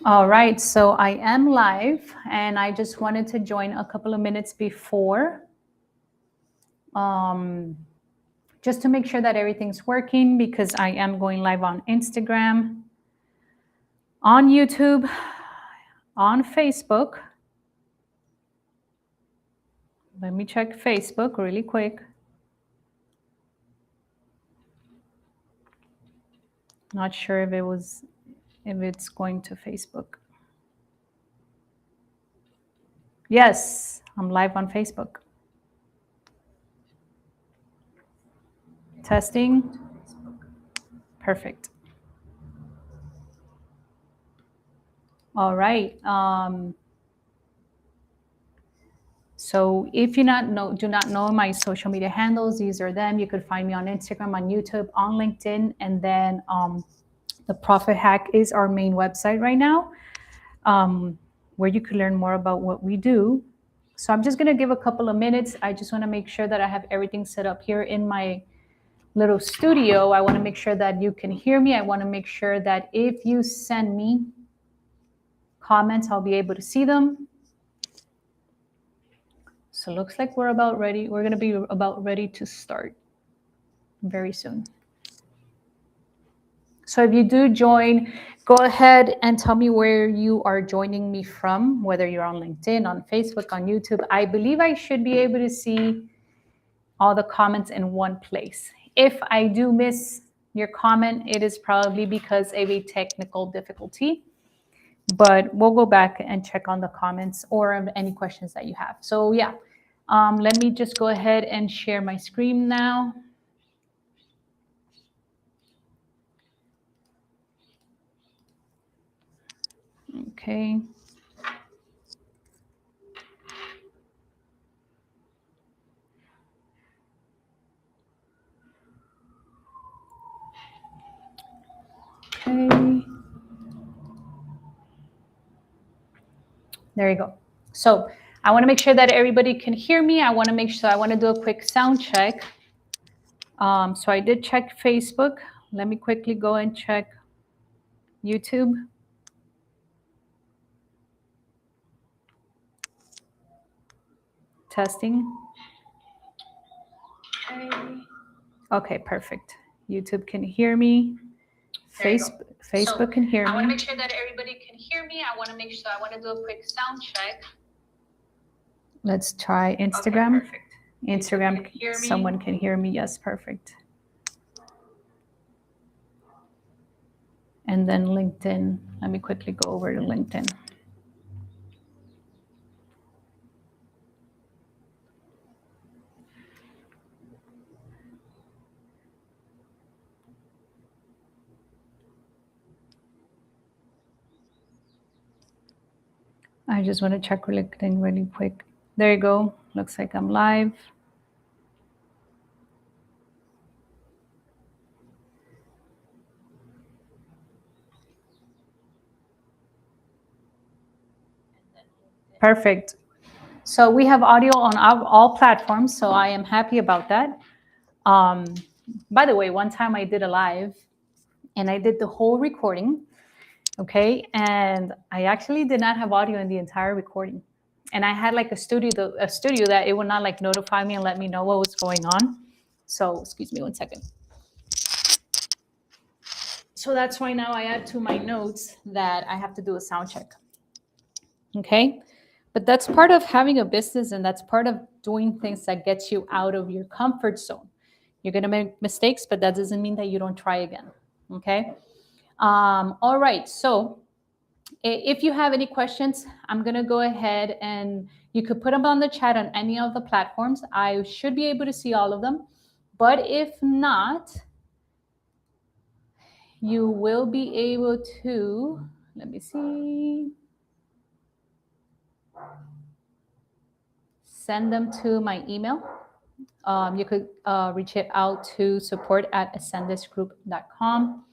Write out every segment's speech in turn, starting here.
All right, so I am live and I just wanted to join a couple of minutes before just to make sure that everything's working because I am going live on Instagram, on YouTube, on Facebook. Let me check Facebook really quick. Not sure if it's going to Facebook. Yes, I'm live on Facebook. Testing. Perfect. All right. So if you do not know my social media handles, these are them. You could find me on Instagram, on YouTube, on LinkedIn, and then the Profit Hack is our main website right now, where you could learn more about what we do. So I'm just going to give a couple of minutes. I just want to make sure that I have everything set up here in my little studio. I want to make sure that you can hear me. I want to make sure that if you send me comments, I'll be able to see them. So it looks like we're about ready. We're going to be about ready to start very soon. So if you do join, go ahead and tell me where you are joining me from, whether you're on LinkedIn, on Facebook, on YouTube. I believe I should be able to see all the comments in one place. If I do miss your comment, it is probably because of a technical difficulty. But we'll go back and check on the comments or any questions that you have. So yeah, let me just go ahead and share my screen now. Okay. Okay. There you go. So I want to make sure that everybody can hear me. I want to do a quick sound check. So I did check Facebook. Let me quickly go and check YouTube. Testing. Okay, perfect. YouTube can hear me. Facebook can hear me. I want to make sure that everybody can hear me. I want to do a quick sound check. Let's try Instagram. Okay, perfect. Instagram, someone can hear me. Yes, perfect. And then LinkedIn. Let me quickly go over to LinkedIn. I just want to check LinkedIn really quick. There you go. Looks like I'm live. Perfect. So we have audio on all platforms, so I am happy about that. By the way, one time I did a live and I did the whole recording, okay? And I actually did not have audio in the entire recording. And I had like a studio that it would not like notify me and let me know what was going on. So excuse me one second. So that's why now I add to my notes that I have to do a sound check. Okay. But that's part of having a business, and that's part of doing things that gets you out of your comfort zone. You're going to make mistakes, but that doesn't mean that you don't try again. Okay. All right. So if you have any questions, I'm going to go ahead and you could put them on the chat on any of the platforms. I should be able to see all of them. But if not, you will be able to, let me see, send them to my email. You could reach it out to support@ascendisgroup.com.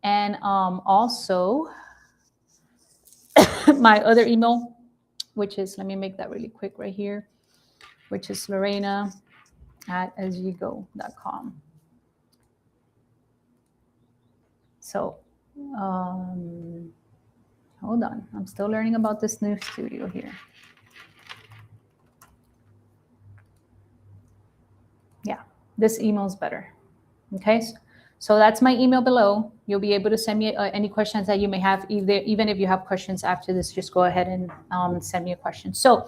And also my other email, which is, let me make that really quick right here, which is Lorena@asyigo.com. So, Hold on. I'm still learning about this new studio here. Yeah, this email is better. Okay. So that's my email below. You'll be able to send me any questions that you may have. Even if you have questions after this, just go ahead and send me a question. So,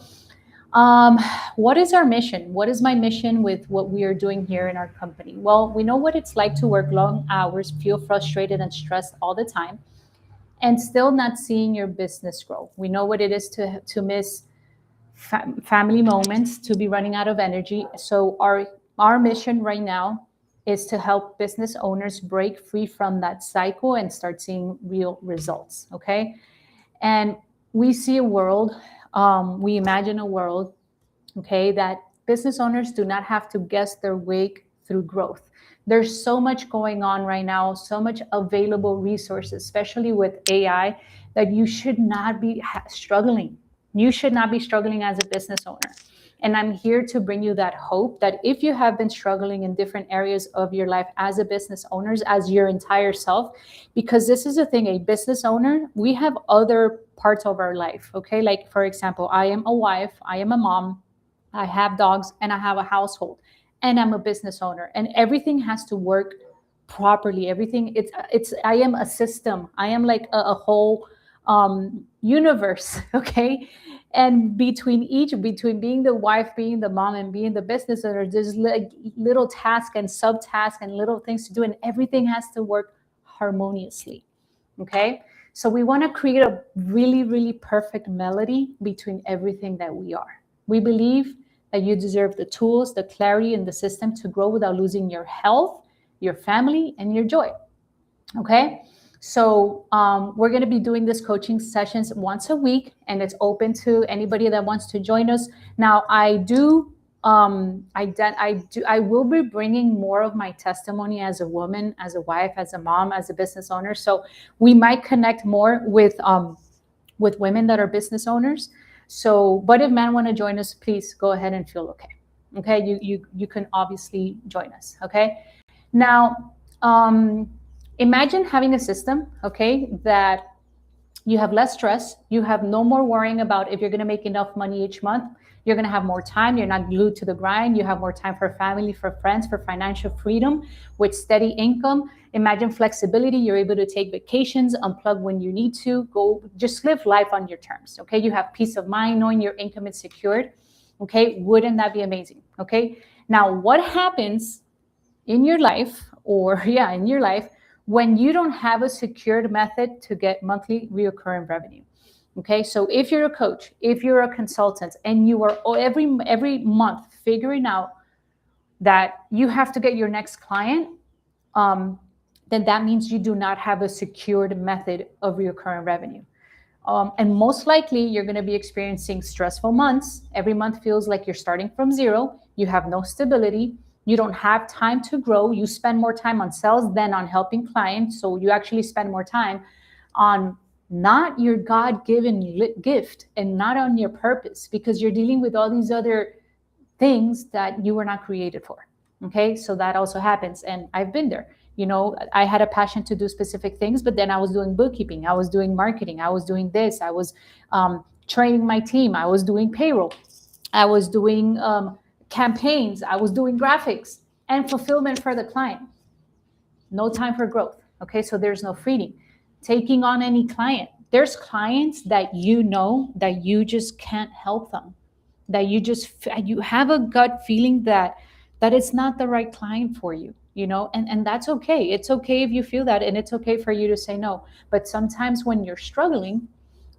what is our mission? What is my mission with what we are doing here in our company? Well, we know what it's like to work long hours, feel frustrated and stressed all the time, and still not seeing your business grow. We know what it is to miss family moments, to be running out of energy. So our mission right now is to help business owners break free from that cycle and start seeing real results. Okay, and we see a world, we imagine a world, okay, that business owners do not have to guess their way through growth. There's so much going on right now, so much available resources, especially with AI, that you should not be struggling. You should not be struggling as a business owner. And I'm here to bring you that hope that if you have been struggling in different areas of your life as a business owner, as your entire self, because this is the thing, a business owner, we have other parts of our life, okay? Like, for example, I am a wife, I am a mom, I have dogs, and I have a household, and I'm a business owner, and everything has to work properly. Everything, it's I am a system. I am like a whole universe, okay? And between being the wife, being the mom, and being the business owner, there's like little tasks and subtasks and little things to do, and everything has to work harmoniously. Okay, so we want to create a really, really perfect melody between everything that we are. We believe that you deserve the tools, the clarity, and the system to grow without losing your health, your family, and your joy. Okay, so we're going to be doing this coaching sessions once a week, and it's open to anybody that wants to join us. Now, I will be bringing more of my testimony as a woman, as a wife, as a mom, as a business owner. So we might connect more with women that are business owners. So, but if men want to join us, please go ahead and feel okay. Okay, you can obviously join us. Okay, now imagine having a system, okay, that you have less stress, you have no more worrying about if you're going to make enough money each month. You're going to have more time, you're not glued to the grind, you have more time for family, for friends, for financial freedom with steady income. Imagine flexibility, you're able to take vacations, unplug when you need to, go just live life on your terms. Okay, you have peace of mind knowing your income is secured. Okay, wouldn't that be amazing? Okay, now what happens in your life, or in your life, when you don't have a secured method to get monthly recurring revenue? Okay, so if you're a coach, if you're a consultant, and you are every month figuring out that you have to get your next client, then that means you do not have a secured method of recurring revenue. And most likely you're going to be experiencing stressful months. Every month feels like you're starting from zero. You have no stability. You don't have time to grow. You spend more time on sales than on helping clients. So you actually spend more time on not your God-given gift and not on your purpose, because you're dealing with all these other things that you were not created for. Okay, so that also happens. And I've been there. You know, I had a passion to do specific things, but then I was doing bookkeeping, I was doing marketing, I was doing this, I was training my team, I was doing payroll, I was doing campaigns, I was doing graphics and fulfillment for the client. No time for growth. Okay, so there's no freedom. Taking on any client. There's clients that you know that you just can't help them, that you have a gut feeling that it's not the right client for you, you know, and that's okay. It's okay if you feel that, and it's okay for you to say no. But sometimes when you're struggling,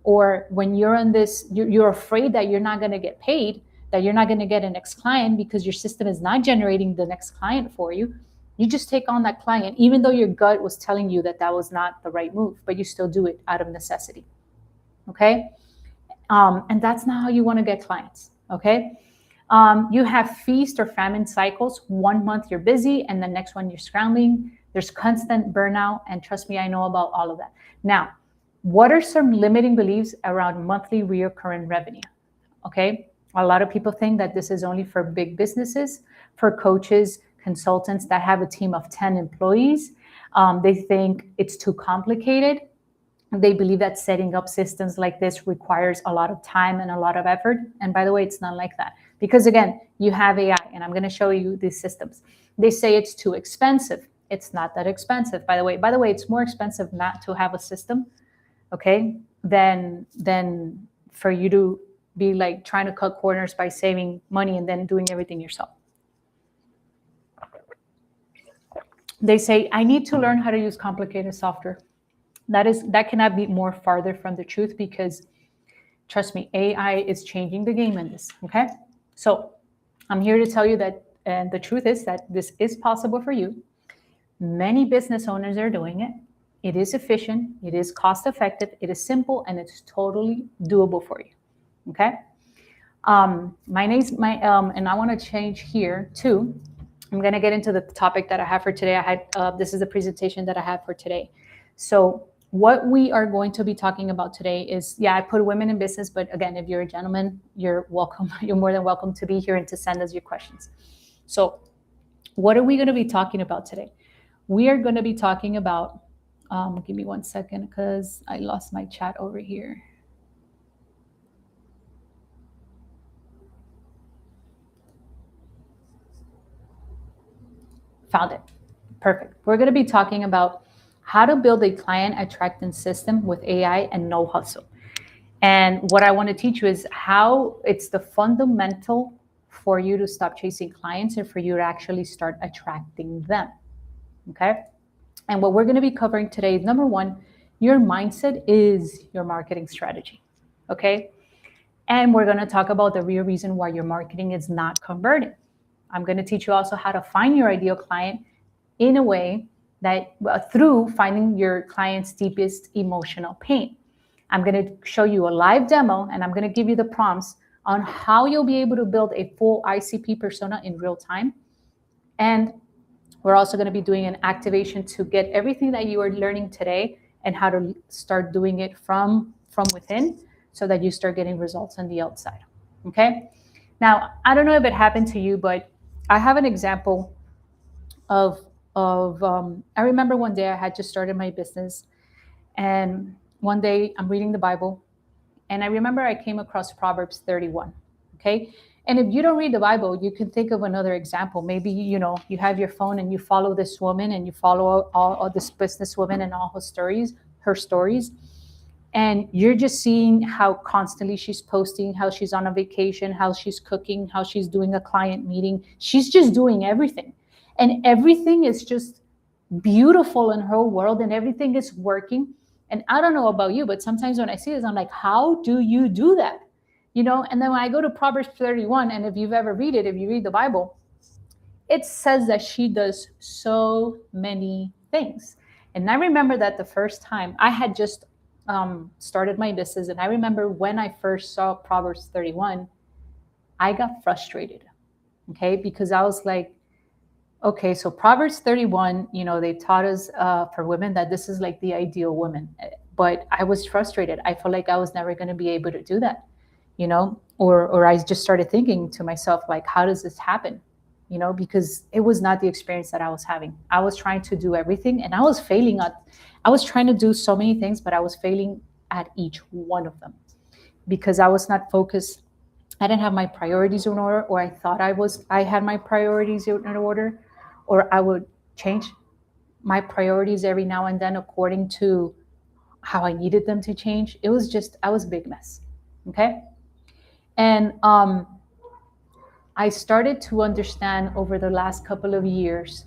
or when you're on this, you're afraid that you're not going to get paid, that you're not going to get a next client because your system is not generating the next client for you, you just take on that client, even though your gut was telling you that was not the right move, but you still do it out of necessity. Okay, and that's not how you want to get clients. Okay, you have feast or famine cycles. 1 month you're busy, and the next one you're scrambling. There's constant burnout, and trust me, I know about all of that. Now, what are some limiting beliefs around monthly recurring revenue? Okay, a lot of people think that this is only for big businesses, for coaches, consultants that have a team of 10 employees. They think it's too complicated. They believe that setting up systems like this requires a lot of time and a lot of effort. And by the way, it's not like that. Because again, you have AI, and I'm going to show you these systems. They say it's too expensive. It's not that expensive, by the way. By the way, it's more expensive not to have a system, okay, than for you to be like trying to cut corners by saving money and then doing everything yourself. They say, I need to learn how to use complicated software. That cannot be more farther from the truth, because trust me, AI is changing the game in this. Okay, so I'm here to tell you that, and the truth is that this is possible for you. Many business owners are doing it. It is efficient, it is cost effective, it is simple, and it's totally doable for you. Okay, my name's and I want to change here too. I'm going to get into the topic that I have for today. This is the presentation that I have for today. So what we are going to be talking about today is, I put women in business, but again, if you're a gentleman, you're welcome. You're more than welcome to be here and to send us your questions. So what are we going to be talking about today? We are going to be talking about, give me 1 second because I lost my chat over here. Found it. Perfect. We're going to be talking about how to build a client attracting system with AI and no hustle. And what I want to teach you is how it's the fundamental for you to stop chasing clients and for you to actually start attracting them. Okay. And what we're going to be covering today is, number one, your mindset is your marketing strategy. Okay. And we're going to talk about the real reason why your marketing is not converting. I'm going to teach you also how to find your ideal client in a way that through finding your client's deepest emotional pain. I'm going to show you a live demo, and I'm going to give you the prompts on how you'll be able to build a full ICP persona in real time. And we're also going to be doing an activation to get everything that you are learning today and how to start doing it from within, so that you start getting results on the outside. Okay. Now, I don't know if it happened to you, but I have an example of I remember one day I had just started my business, and one day I'm reading the Bible, and I remember I came across Proverbs 31. Okay. And if you don't read the Bible, you can think of another example. Maybe, you have your phone and you follow this woman and you follow all this businesswoman and all her stories. And you're just seeing how constantly she's posting, how she's on a vacation, how she's cooking, how she's doing a client meeting. She's just doing everything. And everything is just beautiful in her world, and everything is working. And I don't know about you, but sometimes when I see this, I'm like, how do you do that? And then when I go to Proverbs 31, and if you read the Bible, it says that she does so many things. And I remember that the first time I had just started my business, and I remember when I first saw Proverbs 31, I got frustrated, okay? Because I was like, okay, so Proverbs 31, they taught us for women that this is like the ideal woman. But I was frustrated. I felt like I was never going to be able to do that, or I just started thinking to myself, like, how does this happen? Because it was not the experience that I was having. I was trying to do everything, and I was failing I was trying to do so many things, but I was failing at each one of them because I was not focused. I didn't have my priorities in order, or I thought I had my priorities in order, or I would change my priorities every now and then according to how I needed them to change. I was a big mess. Okay. And I started to understand over the last couple of years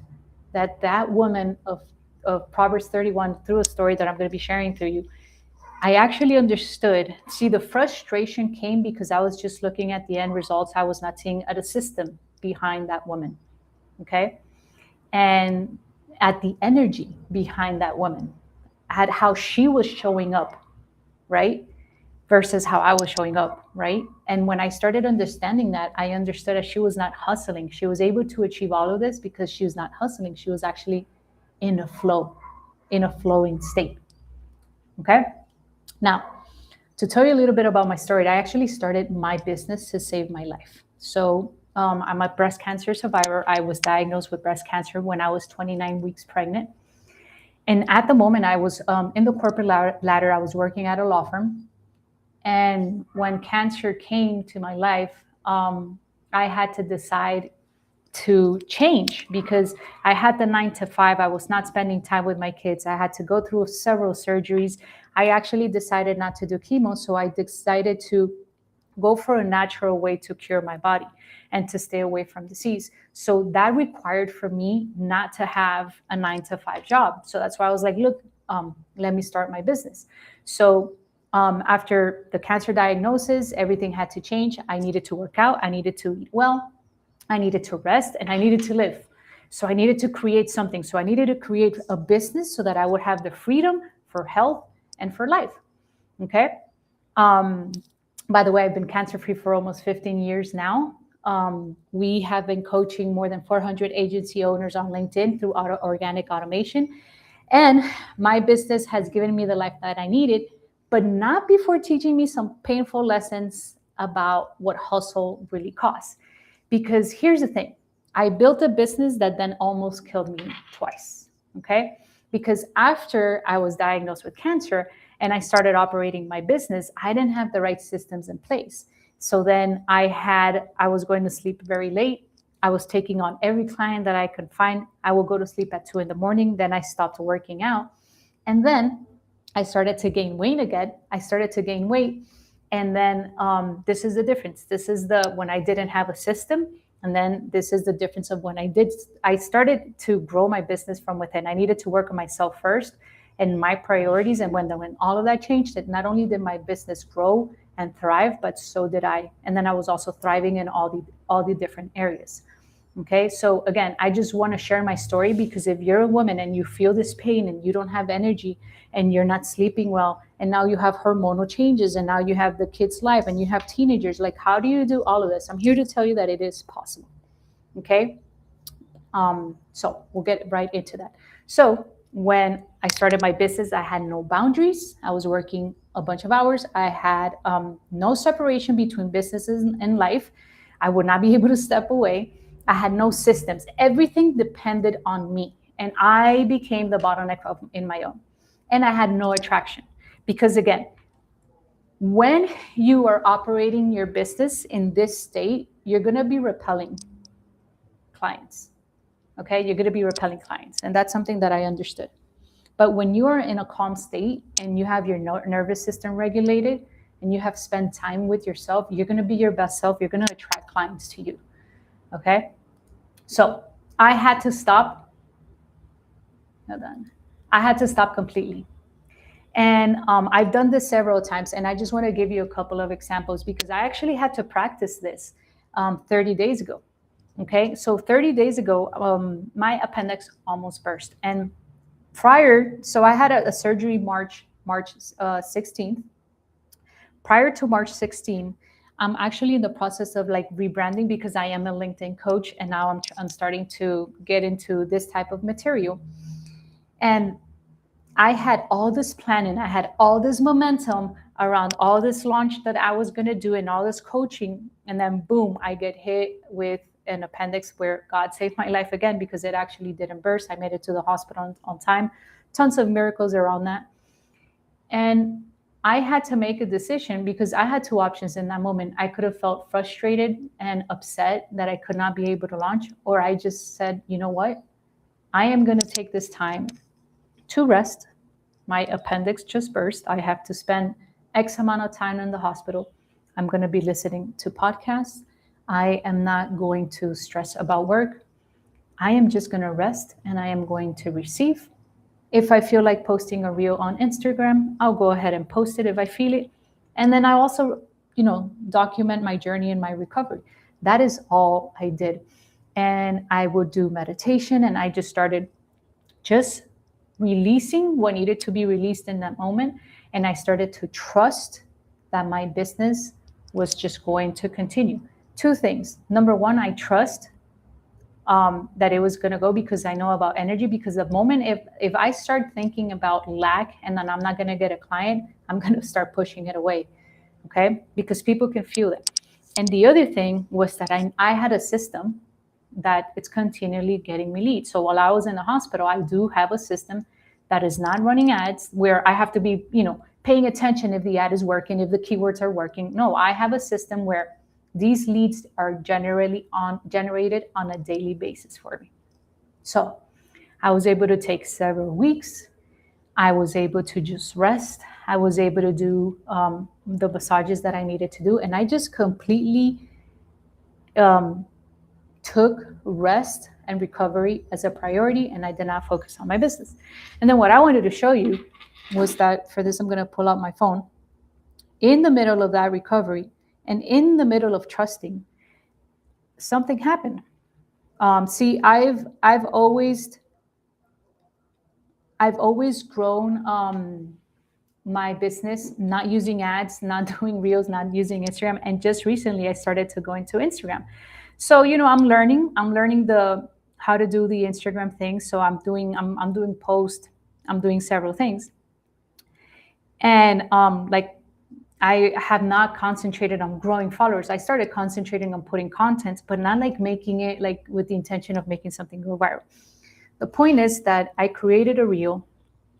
that woman of Proverbs 31, through a story that I'm going to be sharing through you, I actually understood. See, the frustration came because I was just looking at the end results. I was not seeing at a system behind that woman. Okay. And at the energy behind that woman, at how she was showing up, right? Versus how I was showing up, right? And when I started understanding that, I understood that she was not hustling. She was able to achieve all of this because she was not hustling. She was actually in a flowing state. Okay. Now, to tell you a little bit about my story, I actually started my business to save my life. So I'm a breast cancer survivor. I was diagnosed with breast cancer when I was 29 weeks pregnant. And at the moment, I was in the corporate ladder. I was working at a law firm. And when cancer came to my life, I had to decide to change because I had the 9 to 5. I was not spending time with my kids. I had to go through several surgeries. I actually decided not to do chemo. So I decided to go for a natural way to cure my body and to stay away from disease. So that required for me not to have a 9 to 5 job. So that's why I was like, look, let me start my business. So after the cancer diagnosis, everything had to change. I needed to work out. I needed to eat well. I needed to rest, and I needed to live. So I needed to create something. So I needed to create a business so that I would have the freedom for health and for life. Okay. By the way, I've been cancer-free for almost 15 years now. We have been coaching more than 400 agency owners on LinkedIn through organic automation. And my business has given me the life that I needed, but not before teaching me some painful lessons about what hustle really costs. Because here's the thing, I built a business that then almost killed me twice, okay? Because after I was diagnosed with cancer and I started operating my business, I didn't have the right systems in place. So then I was going to sleep very late. I was taking on every client that I could find. I would go to sleep at 2 a.m. Then I stopped working out. And then I started to gain weight again. And then this is the difference. This is when I didn't have a system. And then this is the difference of when I started to grow my business from within. I needed to work on myself first and my priorities. And when all of that changed, not only did my business grow and thrive, but so did I. And then I was also thriving in all the different areas. Okay, so again, I just want to share my story because if you're a woman and you feel this pain and you don't have energy and you're not sleeping well, and now you have hormonal changes and now you have the kid's life and you have teenagers, like how do you do all of this? I'm here to tell you that it is possible. Okay, so we'll get right into that. So when I started my business, I had no boundaries. I was working a bunch of hours. I had no separation between businesses and life. I would not be able to step away. I had no systems. Everything depended on me. And I became the bottleneck in my own. And I had no attraction. Because again, when you are operating your business in this state, you're going to be repelling clients. Okay? You're going to be repelling clients. And that's something that I understood. But when you are in a calm state and you have your nervous system regulated and you have spent time with yourself, you're going to be your best self. You're going to attract clients to you. Okay? So I had to stop. Hold on. I had to stop completely. And I've done this several times. And I just want to give you a couple of examples because I actually had to practice this 30 days ago. Okay. So 30 days ago, my appendix almost burst. And so I had a surgery March 16th. Prior to March 16th, I'm actually in the process of like rebranding because I am a LinkedIn coach and now I'm starting to get into this type of material. And I had all this planning, I had all this momentum around all this launch that I was going to do and all this coaching. And then boom, I get hit with an appendix where God saved my life again because it actually didn't burst. I made it to the hospital on time. Tons of miracles around that. And I had to make a decision because I had two options in that moment. I could have felt frustrated and upset that I could not be able to launch, or I just said, you know what? I am going to take this time to rest. My appendix just burst. I have to spend X amount of time in the hospital. I'm going to be listening to podcasts. I am not going to stress about work. I am just going to rest and I am going to receive. If I feel like posting a reel on Instagram, I'll go ahead and post it if I feel it. And then I also, document my journey and my recovery. That is all I did. And I would do meditation and I just started just releasing what needed to be released in that moment. And I started to trust that my business was just going to continue. Two things. Number one, I trust that it was going to go because I know about energy. Because the moment if I start thinking about lack and then I'm not going to get a client, I'm going to start pushing it away. Okay? Because people can feel it. And the other thing was that I had a system that it's continually getting me leads. So while I was in the hospital, I do have a system that is not running ads where I have to be, paying attention if the ad is working, if the keywords are working. No, I have a system where these leads are generated on a daily basis for me. So I was able to take several weeks. I was able to just rest. I was able to do the massages that I needed to do. And I just completely took rest and recovery as a priority, and I did not focus on my business. And then what I wanted to show you was that, for this, I'm going to pull out my phone. In the middle of that recovery and in the middle of trusting, something happened. See, I've always grown my business not using ads, not doing reels, not using Instagram, and just recently I started to go into Instagram. So I'm learning the how to do the Instagram thing. So I'm doing post, I'm doing several things, and like I have not concentrated on growing followers. I started concentrating on putting content, but not like making it like with the intention of making something go viral. The point is that I created a reel,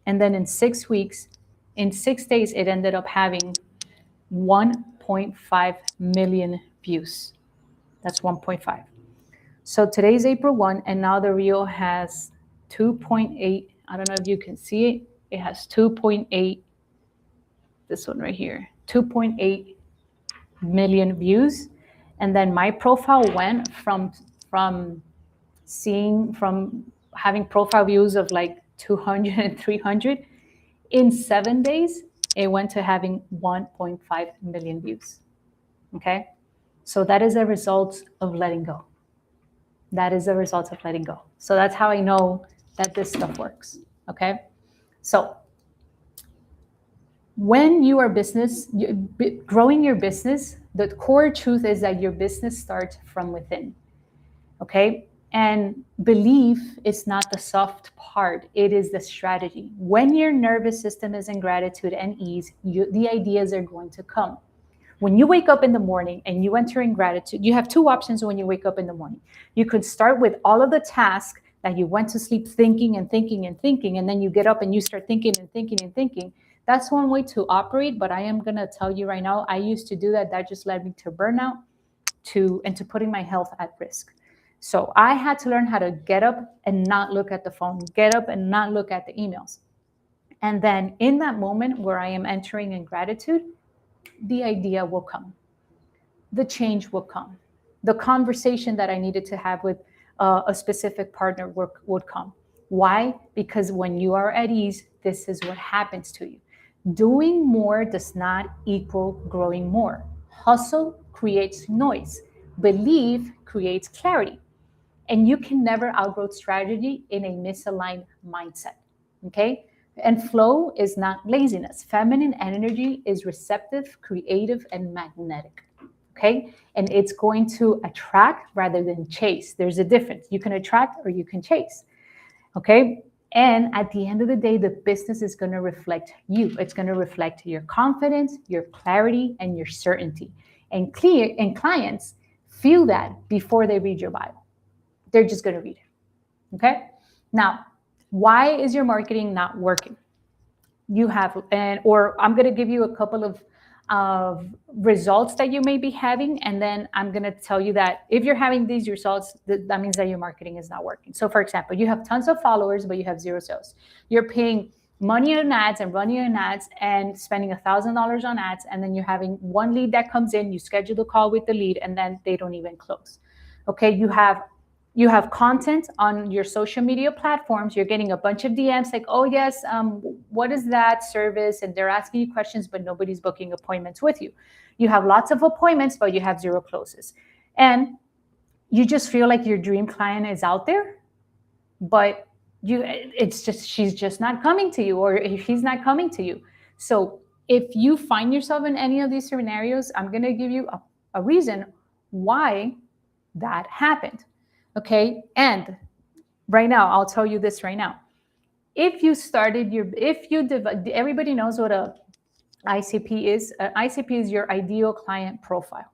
and then in 6 weeks, in 6 days, it ended up having 1.5 million views. That's 1.5. So today's April 1, and now the reel has 2.8. I don't know if you can see it. It has 2.8. This one right here, 2.8 million views. And then my profile went from having profile views of like 200 and 300. In 7 days, it went to having 1.5 million views. Okay? So that is a result of letting go. That is a result of letting go. So that's how I know that this stuff works. Okay? So when you are growing your business, the core truth is that your business starts from within. Okay? And belief is not the soft part, it is the strategy. When your nervous system is in gratitude and ease, the ideas are going to come. When you wake up in the morning and you enter in gratitude, you have two options when you wake up in the morning. You could start with all of the tasks that you went to sleep thinking and thinking and thinking, and then you get up and you start thinking and thinking and thinking. That's one way to operate, but I am going to tell you right now, I used to do that. That just led me to burnout and to putting my health at risk. So I had to learn how to get up and not look at the phone, get up and not look at the emails. And then in that moment where I am entering in gratitude, the idea will come. The change will come. The conversation that I needed to have with a specific partner would come. Why? Because when you are at ease, this is what happens to you. Doing more does not equal growing more. Hustle creates noise. Belief creates clarity. And you can never outgrow strategy in a misaligned mindset. Okay? And flow is not laziness. Feminine energy is receptive, creative, and magnetic. Okay? And it's going to attract rather than chase. There's a difference. You can attract or you can chase. Okay? And at the end of the day, the business is going to reflect you. It's going to reflect your confidence, your clarity, and your certainty. And clients feel that before they read your bio. They're just going to read it. Okay? Now, why is your marketing not working? Or I'm going to give you a couple of results that you may be having, and then I'm going to tell you that if you're having these results, that means that your marketing is not working. So for example, you have tons of followers, but you have zero sales. You're paying money on ads and running on ads and spending $1,000 on ads, and then you're having one lead that comes in, you schedule the call with the lead, and then they don't even close. Okay, you have content on your social media platforms. You're getting a bunch of DMs like, oh yes, what is that service? And they're asking you questions, but nobody's booking appointments with you. You have lots of appointments, but you have zero closes. And you just feel like your dream client is out there, but she's just not coming to you, or if he's not coming to you. So if you find yourself in any of these scenarios, I'm going to give you a reason why that happened. Okay. And right now, I'll tell you this right now. Everybody knows what a ICP is. ICP is your ideal client profile.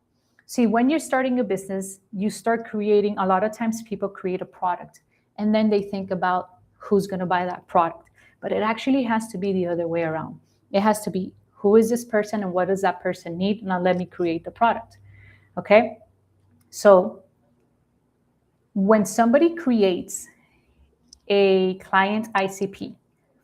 See, when you're starting a business, you start creating, a lot of times people create a product and then they think about who's going to buy that product. but it actually has to be the other way around. It has to be, who is this person and what does that person need? Now let me create the product. Okay? So when somebody creates a client ICP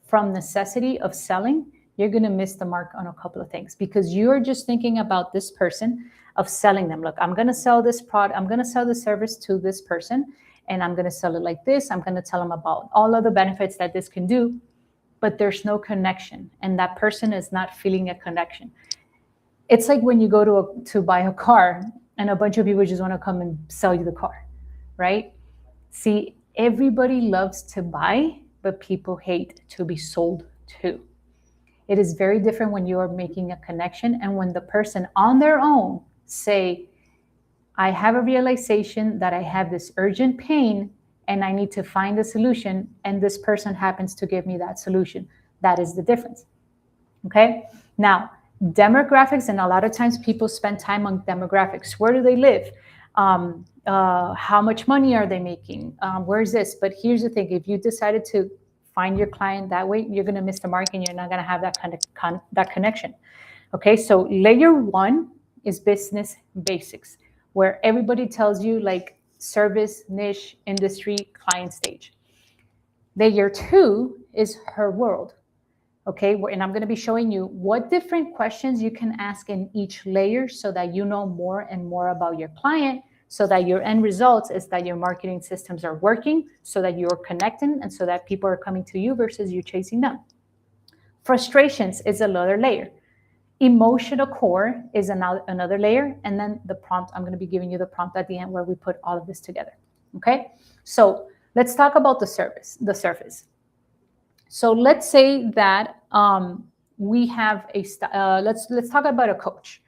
from necessity of selling, you're going to miss the mark on a couple of things, because you're just thinking about this person of selling them. Look, I'm going to sell this product, I'm going to sell the service to this person, and I'm going to sell it like this. I'm going to tell them about all of the benefits that this can do, but there's no connection, and that person is not feeling a connection. It's like when you go to buy a car and a bunch of people just want to come and sell you the car, right? See, everybody loves to buy, but people hate to be sold to. It is very different when you are making a connection and when the person on their own say, I have a realization that I have this urgent pain and I need to find a solution, and this person happens to give me that solution. That is the difference. Okay? Now, demographics, and a lot of times people spend time on demographics. Where do they live? How much money are they making? Where's this? But here's the thing: if you decided to find your client that way, you're going to miss the mark, and you're not going to have that kind of that connection. Okay, so layer 1 is business basics, where everybody tells you like service, niche, industry, client stage. Layer 2 is her world. Okay, and I'm going to be showing you what different questions you can ask in each layer so that you know more and more about your client, so that your end result is that your marketing systems are working, so that you're connecting, and so that people are coming to you versus you chasing them. Frustrations is another layer. Emotional core is another layer. And then the prompt, I'm going to be giving you the prompt at the end where we put all of this together. Okay, so let's talk about the surface. So let's say that we have let's talk about a coach.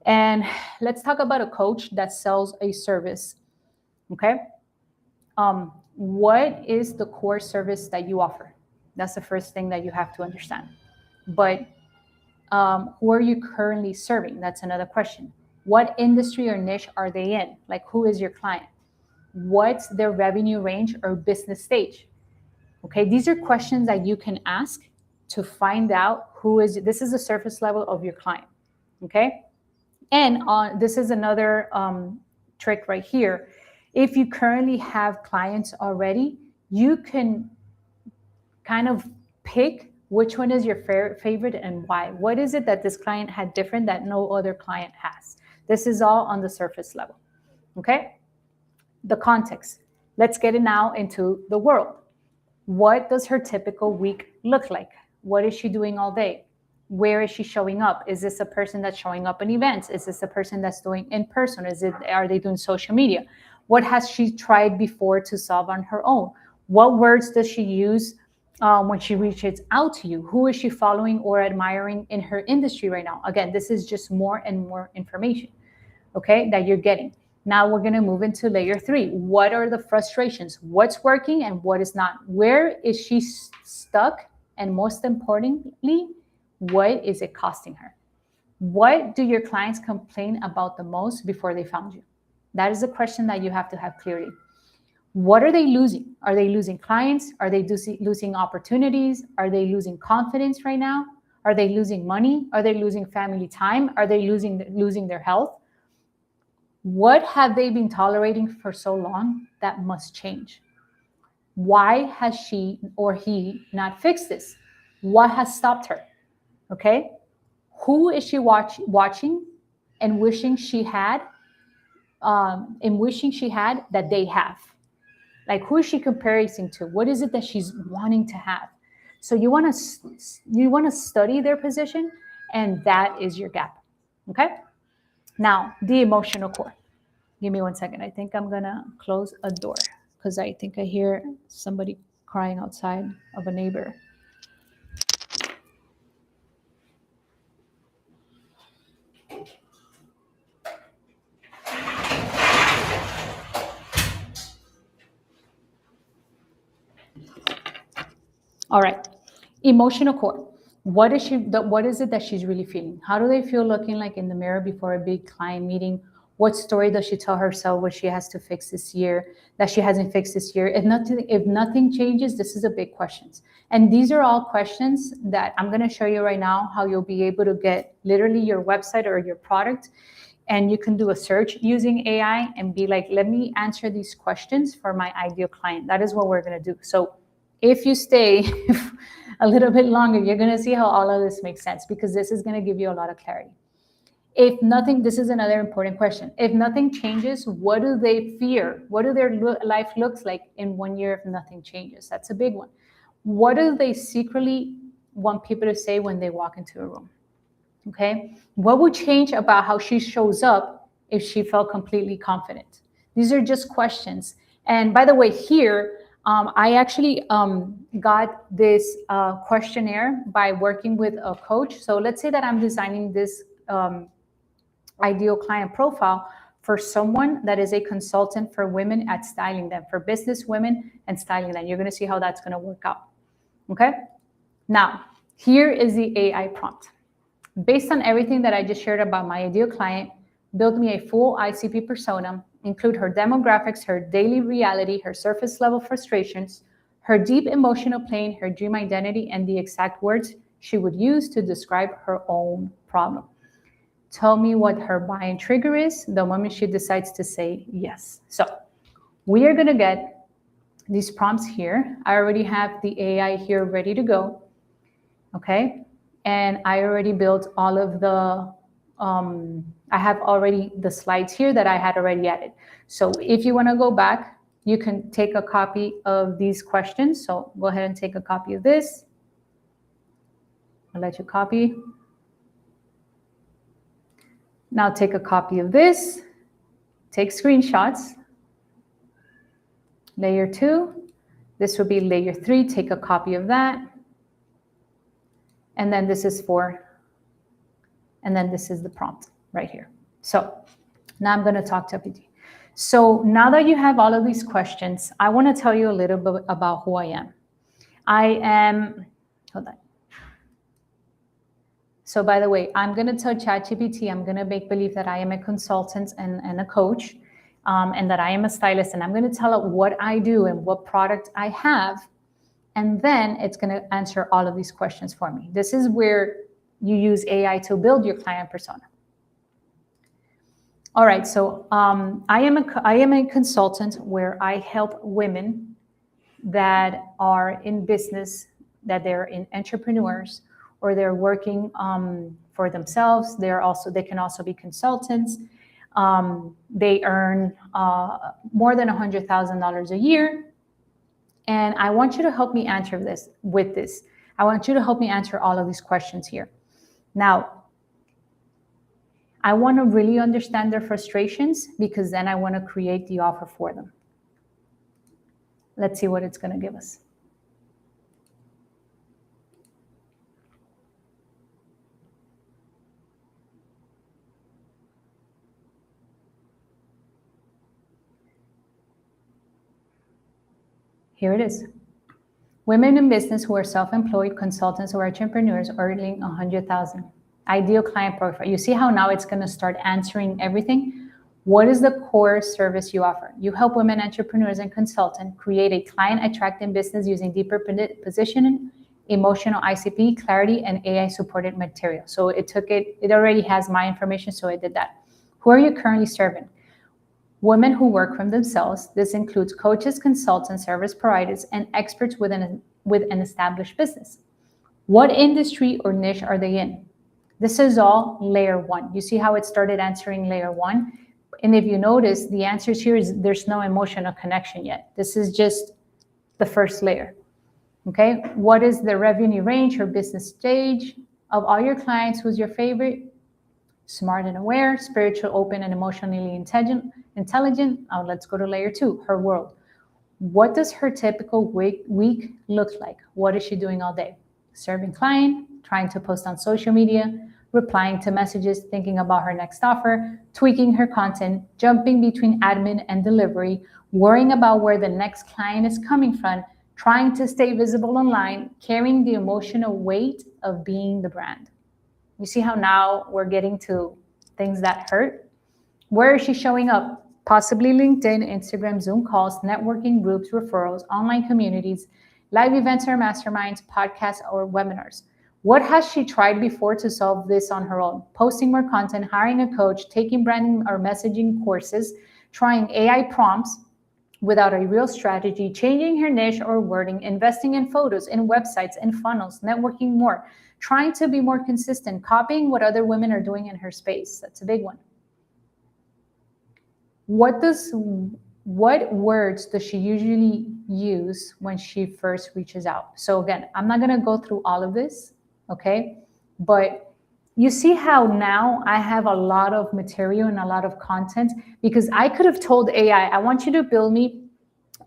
And let's talk about a coach that sells a service. Okay. What is the core service that you offer? That's the first thing that you have to understand. But who are you currently serving? That's another question. What industry or niche are they in? Like, who is your client? What's their revenue range or business stage? Okay, these are questions that you can ask to find out this is the surface level of your client. Okay. And this is another trick right here. If you currently have clients already, you can kind of pick which one is your favorite and why. What is it that this client had different that no other client has? This is all on the surface level. Okay? The context. Let's get it now into the world. What does her typical week look like? What is she doing all day? Where is she showing up? Is this a person that's showing up in events? Is this a person that's doing in person? Are they doing social media? What has she tried before to solve on her own? What words does she use when she reaches out to you? Who is she following or admiring in her industry right now? Again, this is just more and more information, okay, that you're getting. Now we're going to move into layer 3. What are the frustrations? What's working and what is not? Where is she stuck? And most importantly, what is it costing her? What do your clients complain about the most before they found you? That is a question that you have to have clearly. What are they losing? Are they losing clients? Are they losing opportunities? Are they losing confidence right now? Are they losing money? Are they losing family time? Are they losing their health? What have they been tolerating for so long that must change? Why has she or he not fixed this? What has stopped her? Okay? Who is she watching and wishing she had that they have? Like, who is she comparing to? What is it that she's wanting to have? So you want to study their position, and that is your gap. Okay? Now, the emotional core. Give me 1 second. I think I'm going to close a door because I think I hear somebody crying outside of a neighbor. All right. Emotional core. What is it that she's really feeling? How do they feel looking like in the mirror before a big client meeting What story does she tell herself what she has to fix this year that she hasn't fixed this year? If nothing changes, this is a big question. And these are all questions that I'm going to show you right now how you'll be able to get literally your website or your product, and you can do a search using AI and be like, let me answer these questions for my ideal client. That is what we're going to do. So if you stay a little bit longer, you're going to see how all of this makes sense, because this is going to give you a lot of clarity. If nothing, this is another important question. If nothing changes, what do they fear? What do their life looks like in 1 year if nothing changes? That's a big one. What do they secretly want people to say when they walk into a room? Okay. What would change about how she shows up if she felt completely confident? These are just questions. And by the way, here, I actually got this questionnaire by working with a coach. So let's say that I'm designing this ideal client profile for someone that is a consultant for women at styling them, for business women and styling them. You're going to see how that's going to work out. Okay. Now, here is the AI prompt. Based on everything that I just shared about my ideal client, build me a full ICP persona, include her demographics, her daily reality, her surface level frustrations, her deep emotional pain, her dream identity, and the exact words she would use to describe her own problem. Tell me what her buy-in trigger is the moment she decides to say yes. So we are going to get these prompts here. I already have the AI here ready to go. Okay. And I already built all of the, I have already the slides here that I had already added. So if you want to go back, you can take a copy of these questions. So go ahead and take a copy of this. I'll let you copy. Now take a copy of this, take screenshots. Layer 2, this will be layer 3, take a copy of that. And then this is 4, and then this is the prompt right here. So now I'm going to talk to GPT. So now that you have all of these questions, I want to tell you a little bit about who I am. Hold on. So by the way, I'm going to tell ChatGPT, I'm going to make believe that I am a consultant and a coach, and that I am a stylist, and I'm going to tell it what I do and what product I have, and then it's going to answer all of these questions for me. This is where you use AI to build your client persona. All right, so I am a consultant where I help women that are in business, that they're in entrepreneurs, or they're working for themselves. They can also be consultants. They earn more than $100,000 a year. And I want you to help me answer this with this. I want you to help me answer all of these questions here. Now, I want to really understand their frustrations, because then I want to create the offer for them. Let's see what it's going to give us. Here it is. Women in business who are self-employed, consultants, or entrepreneurs earning $100,000. Ideal client profile. You see how now it's going to start answering everything? What is the core service you offer? You help women entrepreneurs and consultants create a client-attracting business using deeper positioning, emotional ICP, clarity, and AI-supported material. So it already has my information, so it did that. Who are you currently serving? Women who work for themselves. This includes coaches, consultants, service providers, and experts with an established business. What industry or niche are they in? This is all layer 1. You see how it started answering layer 1? And if you notice, the answers here is there's no emotional connection yet. This is just the first layer. Okay, what is the revenue range or business stage? Of all your clients, who's your favorite? Smart and aware, spiritual, open, and emotionally intelligent. Let's go to layer 2, her world. What does her typical week look like? What is she doing all day? Serving client, trying to post on social media, replying to messages, thinking about her next offer, tweaking her content, jumping between admin and delivery, worrying about where the next client is coming from, trying to stay visible online, carrying the emotional weight of being the brand. You see how now we're getting to things that hurt? Where is she showing up? Possibly LinkedIn, Instagram, Zoom calls, networking groups, referrals, online communities, live events or masterminds, podcasts, or webinars. What has she tried before to solve this on her own? Posting more content, hiring a coach, taking branding or messaging courses, trying AI prompts without a real strategy, changing her niche or wording, investing in photos, in websites, in funnels, networking more, trying to be more consistent, copying what other women are doing in her space. That's a big one. What words does she usually use when she first reaches out? So again, I'm not going to go through all of this, okay? But you see how now I have a lot of material and a lot of content, because I could have told AI, I want you to build me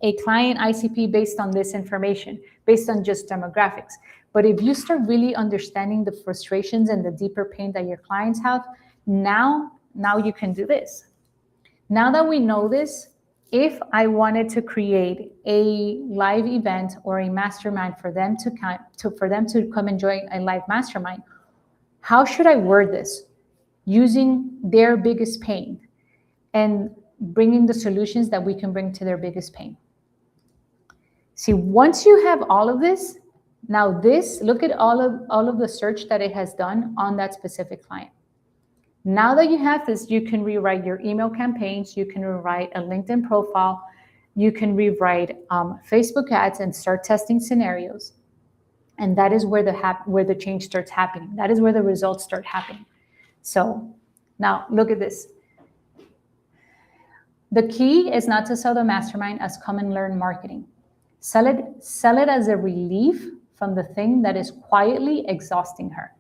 a client ICP based on this information, based on just demographics. But if you start really understanding the frustrations and the deeper pain that your clients have, now you can do this. Now that we know this, if I wanted to create a live event or a mastermind for them to come and join a live mastermind, how should I word this? Using their biggest pain and bringing the solutions that we can bring to their biggest pain. See, once you have all of this, now this, look at all of the search that it has done on that specific client. Now that you have this, you can rewrite your email campaigns, you can rewrite a LinkedIn profile, you can rewrite Facebook ads and start testing scenarios. And that is where the change starts happening. That is where the results start happening. So now look at this. The key is not to sell the mastermind as come and learn marketing. Sell it as a relief from the thing that is quietly exhausting her.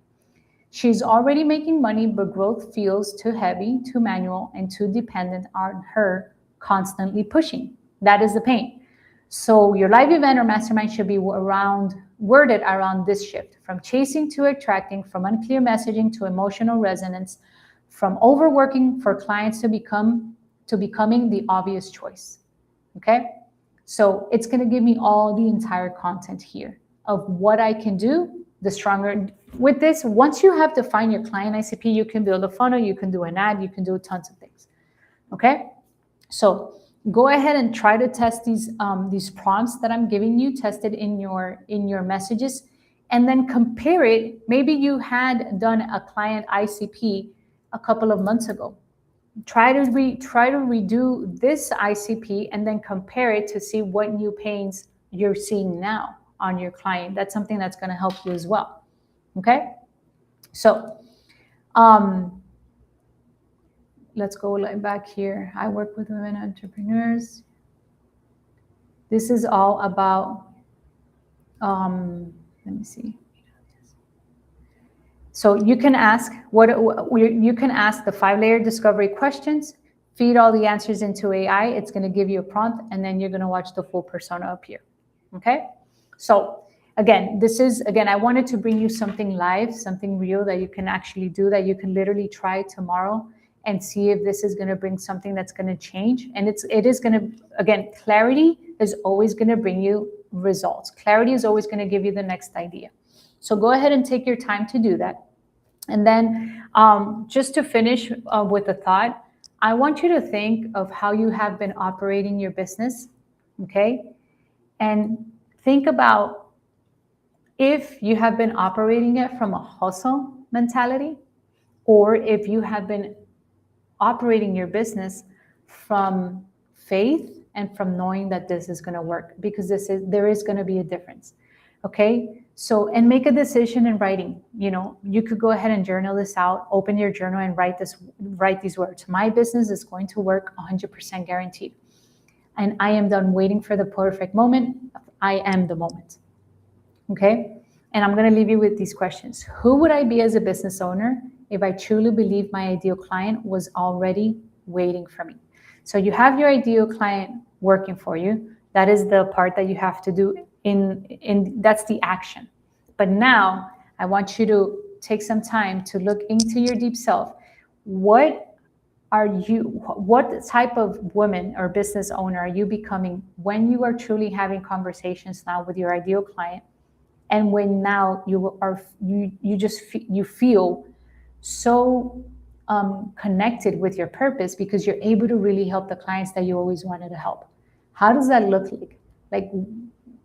She's already making money, but growth feels too heavy, too manual, and too dependent on her constantly pushing. That is the pain. So your live event or mastermind should be worded around this shift, from chasing to attracting, from unclear messaging to emotional resonance, from overworking for clients to becoming the obvious choice. Okay? So it's going to give me all the entire content here of what I can do. The stronger with this, once you have defined your client ICP, you can build a funnel, you can do an ad, you can do tons of things. Okay, so go ahead and try to test these prompts that I'm giving you. Test it in your messages, and then compare it. Maybe you had done a client ICP a couple of months ago. Try to redo this ICP and then compare it to see what new pains you're seeing now on your client. That's something that's going to help you as well. Okay, so let's go back here. I work with women entrepreneurs. This is all about let me see. So you can ask you can ask the 5-layer discovery questions, feed all the answers into AI. It's going to give you a prompt, and then you're going to watch the full persona appear. Okay. So again, I wanted to bring you something live, something real that you can actually do, that you can literally try tomorrow and see if this is going to bring something that's going to change. And it is going to, again, clarity is always going to bring you results. Clarity is always going to give you the next idea. So go ahead and take your time to do that. And then just to finish with a thought, I want you to think of how you have been operating your business, okay? And think about if you have been operating it from a hustle mentality, or if you have been operating your from faith and from knowing that this is going to work, because there is going to be a difference. Okay, so, and make a decision in writing. You know, you could go ahead and journal this out, open your journal and write these words. My business is going to work 100% guaranteed. And I am done waiting for the perfect moment. I am the moment. Okay, and I'm going to leave you with these questions. Who would I be as a business owner if I truly believed my ideal client was already waiting for me? So you have your ideal client working for you. That is the part that you have to do that's the action. But now I want you to take some time to look into your deep self. What type of woman or business owner are you becoming when you are truly having conversations now with your ideal client, and when now you feel so connected with your purpose because you're able to really help the clients that you always wanted to help. How does that look like? Like,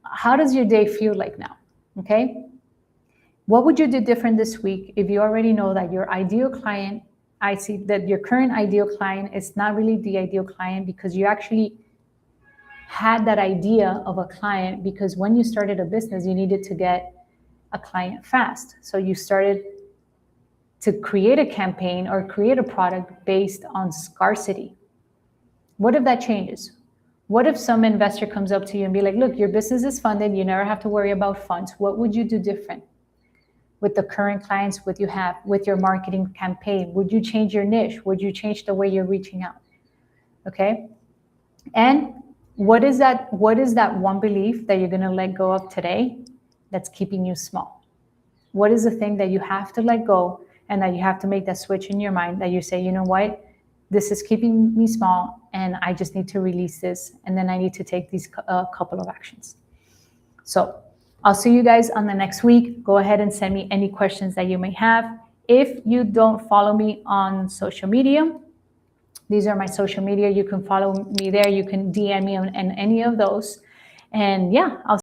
how does your day feel like now? Okay. What would you do different this week if you already know that your ideal client, I see that your current ideal client is not really the ideal client because you actually had that idea of a client because when you started a business, you needed to get a client fast. So you started to create a campaign or create a product based on scarcity. What if that changes? What if some investor comes up to you and be like, look, your business is funded, you never have to worry about funds. What would you do different with the current clients what you have, with your marketing campaign? Would you change your niche? Would you change the way you're reaching out? Okay. And what is that one belief that you're going to let go of today that's keeping you small? What is the thing that you have to let go and that you have to make that switch in your mind that you say, you know what, this is keeping me small and I just need to release this, and then I need to take these couple of actions. So I'll see you guys on the next week. Go ahead and send me any questions that you may have. If you don't follow me on social media, these are my social media. You can follow me there. You can DM me on any of those. And yeah, I'll